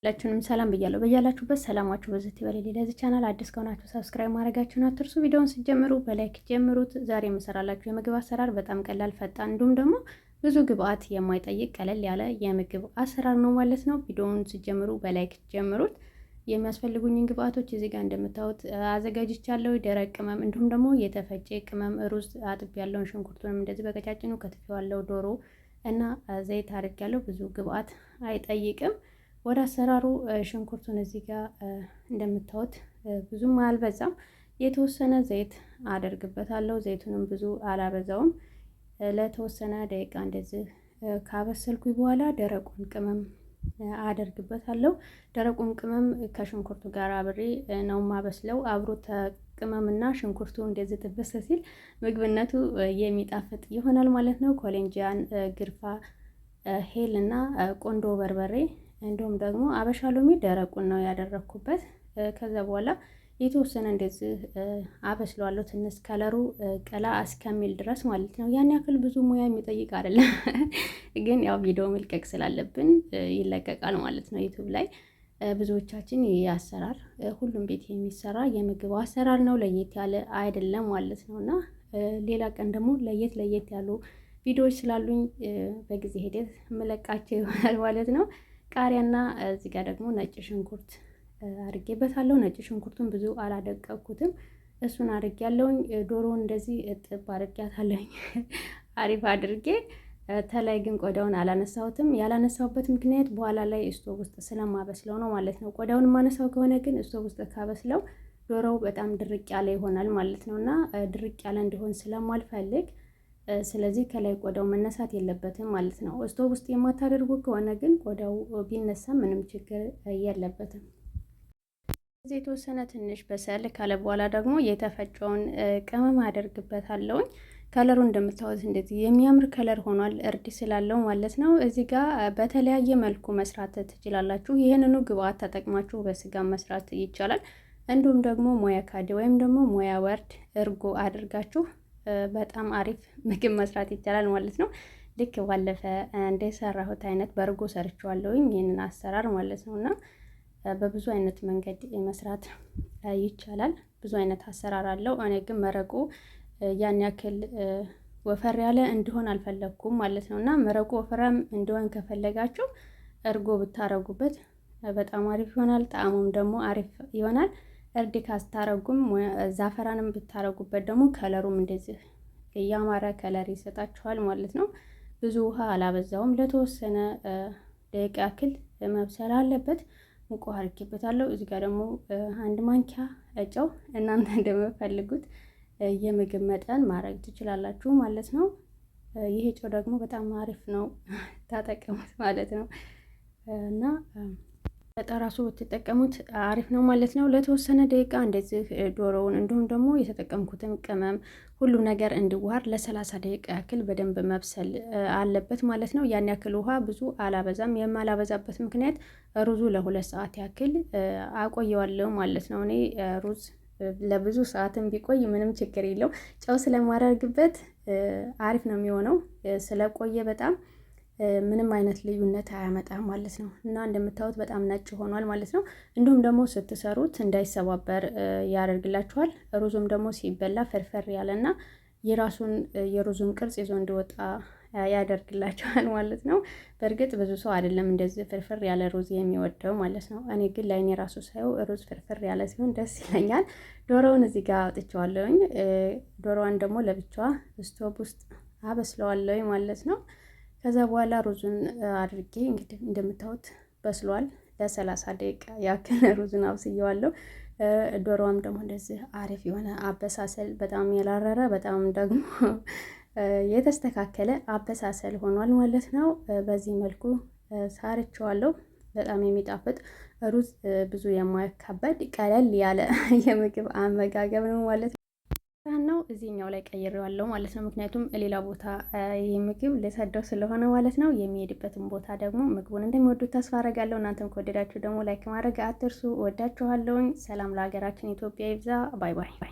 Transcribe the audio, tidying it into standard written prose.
ሁላችሁንም ሰላም ብያለሁ። በያላችሁበት ሰላማችሁ በዚህ ይበልልኝ። ለዚህ ቻናል አዲስ ከሆናችሁ ሰብስክራይብ ማድረጋችሁን አትርሱ። ቪዲዮውን ስትጀምሩ በላይክ ጀምሩት። ዛሬ የምሰራላችሁ የምግብ አሰራር በጣም ቀላል፣ ፈጣን እንዲሁም ደግሞ ብዙ ግብአት የማይጠይቅ ቀለል ያለ የምግብ አሰራር ነው ማለት ነው። ቪዲዮውን ስትጀምሩ በላይክ ጀምሩት። የሚያስፈልጉኝን ግብአቶች እዚህ ጋር እንደምታዩት አዘጋጅቻለሁ። ደረቅ ቅመም እንዲሁም ደግሞ የተፈጨ ቅመም፣ ሩዝ አጥቤያለሁ። ሽንኩርቱንም እንደዚህ በቀጫጭኑ ከትፌዋለሁ። ዶሮ እና ዘይት አድርጌያለሁ። ብዙ ግብአት አይጠይቅም። ወደ አሰራሩ ሽንኩርቱን እዚህ ጋር እንደምታዩት ብዙም አልበዛም፣ የተወሰነ ዘይት አደርግበታለሁ። ዘይቱንም ብዙ አላበዛውም። ለተወሰነ ደቂቃ እንደዚህ ካበሰልኩኝ በኋላ ደረቁን ቅመም አደርግበታለሁ። ደረቁን ቅመም ከሽንኩርቱ ጋር አብሬ ነው ማበስለው። አብሮ ቅመምና ሽንኩርቱ እንደዚህ ጥብስ ሲል ምግብነቱ የሚጣፍጥ ይሆናል ማለት ነው። ኮሌንጂያን፣ ግርፋ፣ ሄል እና ቆንዶ በርበሬ እንዲሁም ደግሞ አበሻ ሎሚ ደረቁን ነው ያደረኩበት። ከዛ በኋላ የተወሰነ እንደዚህ አበስለዋለሁ፣ ትንሽ ከለሩ ቀላ እስከሚል ድረስ ማለት ነው። ያን ያክል ብዙ ሙያ የሚጠይቅ አይደለም፣ ግን ያው ቪዲዮ መልቀቅ ስላለብን ይለቀቃል ማለት ነው ዩቲዩብ ላይ። ብዙዎቻችን ይህ አሰራር ሁሉም ቤት የሚሰራ የምግብ አሰራር ነው፣ ለየት ያለ አይደለም ማለት ነው። እና ሌላ ቀን ደግሞ ለየት ያሉ ቪዲዮዎች ስላሉኝ በጊዜ ሂደት የምለቃቸው ይሆናል ማለት ነው። ቃሪያና እዚህ ጋር ደግሞ ነጭ ሽንኩርት አድርጌበታለሁ። ነጭ ሽንኩርቱን ብዙ አላደቀኩትም፣ እሱን አድርጌያለሁኝ። ዶሮውን እንደዚህ እጥብ አድርጌያታለሁኝ አሪፍ አድርጌ። ተላይ ግን ቆዳውን አላነሳሁትም። ያላነሳሁበት ምክንያት በኋላ ላይ ስቶቭ ውስጥ ስለማበስለው ነው ማለት ነው። ቆዳውን ማነሳው ከሆነ ግን ስቶቭ ውስጥ ካበስለው ዶሮው በጣም ድርቅ ያለ ይሆናል ማለት ነው። እና ድርቅ ያለ እንዲሆን ስለማልፈልግ ስለዚህ ከላይ ቆዳው መነሳት የለበትም ማለት ነው። ስቶቭ ውስጥ የማታደርጉ ከሆነ ግን ቆዳው ቢነሳ ምንም ችግር የለበትም። እዚህ የተወሰነ ትንሽ በሰል ካለ በኋላ ደግሞ የተፈጨውን ቅመም አደርግበታለሁኝ። ከለሩ እንደምታዩት እንደዚህ የሚያምር ከለር ሆኗል፣ እርድ ስላለው ማለት ነው። እዚህ ጋር በተለያየ መልኩ መስራት ትችላላችሁ። ይህንኑ ግብአት ተጠቅማችሁ በስጋ መስራት ይቻላል። እንዲሁም ደግሞ ሞያ ካድ ወይም ደግሞ ሞያ ወርድ እርጎ አድርጋችሁ በጣም አሪፍ ምግብ መስራት ይቻላል ማለት ነው። ልክ ባለፈ እንደሰራሁት አይነት በርጎ ሰርቼዋለሁኝ ይህንን አሰራር ማለት ነው። እና በብዙ አይነት መንገድ መስራት ይቻላል። ብዙ አይነት አሰራር አለው። እኔ ግን መረቁ ያን ያክል ወፈር ያለ እንዲሆን አልፈለግኩም ማለት ነው። እና መረቁ ወፈራም እንዲሆን ከፈለጋችሁ እርጎ ብታረጉበት በጣም አሪፍ ይሆናል። ጣዕሙም ደግሞ አሪፍ ይሆናል። እርድ ካስታረጉም ዛፈራንም ብታረጉበት ደግሞ ከለሩም እንደዚህ ያማረ ከለር ይሰጣችኋል ማለት ነው። ብዙ ውሃ አላበዛውም። ለተወሰነ ደቂቃ ያክል መብሰል አለበት። ሙቅ ውሃ አድርጌበታለሁ። እዚህ ጋር ደግሞ አንድ ማንኪያ ጨው፣ እናንተ እንደምፈልጉት የምግብ መጠን ማድረግ ትችላላችሁ ማለት ነው። ይሄ ጨው ደግሞ በጣም አሪፍ ነው፣ ታጠቀሙት ማለት ነው። እና በጠራሱ ብትጠቀሙት አሪፍ ነው ማለት ነው። ለተወሰነ ደቂቃ እንደዚህ ዶሮውን እንዲሁም ደግሞ የተጠቀምኩትን ቅመም ሁሉም ነገር እንዲዋሃድ ለ30 ደቂቃ ያክል በደንብ መብሰል አለበት ማለት ነው። ያን ያክል ውሃ ብዙ አላበዛም። የማላበዛበት ምክንያት ሩዙ ለ2 ሰዓት ያክል አቆየዋለሁ ማለት ነው። እኔ ሩዝ ለብዙ ሰዓትም ቢቆይ ምንም ችግር የለው። ጨው ስለማደርግበት አሪፍ ነው የሚሆነው። ስለቆየ በጣም ምንም አይነት ልዩነት አያመጣም ማለት ነው። እና እንደምታዩት በጣም ነጭ ሆኗል ማለት ነው። እንዲሁም ደግሞ ስትሰሩት እንዳይሰባበር ያደርግላችኋል። ሩዙም ደግሞ ሲበላ ፍርፍር ያለና የሩዙን ቅርጽ ይዞ እንዲወጣ ያደርግላችኋል ማለት ነው። በእርግጥ ብዙ ሰው አይደለም እንደዚህ ፍርፍር ያለ ሩዝ የሚወደው ማለት ነው። እኔ ግን ለእኔ ራሱ ሳየው ሩዝ ፍርፍር ያለ ሲሆን ደስ ይለኛል። ዶሮውን እዚህ ጋር አውጥቼዋለሁኝ። ዶሮዋን ደግሞ ለብቻዋ ስቶቭ ውስጥ አበስለዋለሁኝ ማለት ነው። ከዛ በኋላ ሩዙን አድርጌ እንግዲህ እንደምታዩት በስሏል። ለ30 ደቂቃ ያክል ሩዙን አብስየዋለሁ። ዶሮዋም ደግሞ እንደዚህ አሪፍ የሆነ አበሳሰል፣ በጣም ያላረረ በጣም ደግሞ የተስተካከለ አበሳሰል ሆኗል ማለት ነው። በዚህ መልኩ ሳርቸዋለሁ። በጣም የሚጣፍጥ ሩዝ፣ ብዙ የማያካበድ ቀለል ያለ የምግብ አመጋገብ ነው ማለት ነው። ነው እዚህኛው ላይ ቀይሬዋለሁ ማለት ነው። ምክንያቱም ሌላ ቦታ ይህ ምግብ ልሰደው ስለሆነ ማለት ነው። የሚሄድበትን ቦታ ደግሞ ምግቡን እንደሚወዱት ተስፋ አደርጋለሁ። እናንተም ከወደዳችሁ ደግሞ ላይክ ማድረግ አትርሱ። ወዳችኋለሁኝ። ሰላም ለሀገራችን ኢትዮጵያ ይብዛ። ባይ ባይ።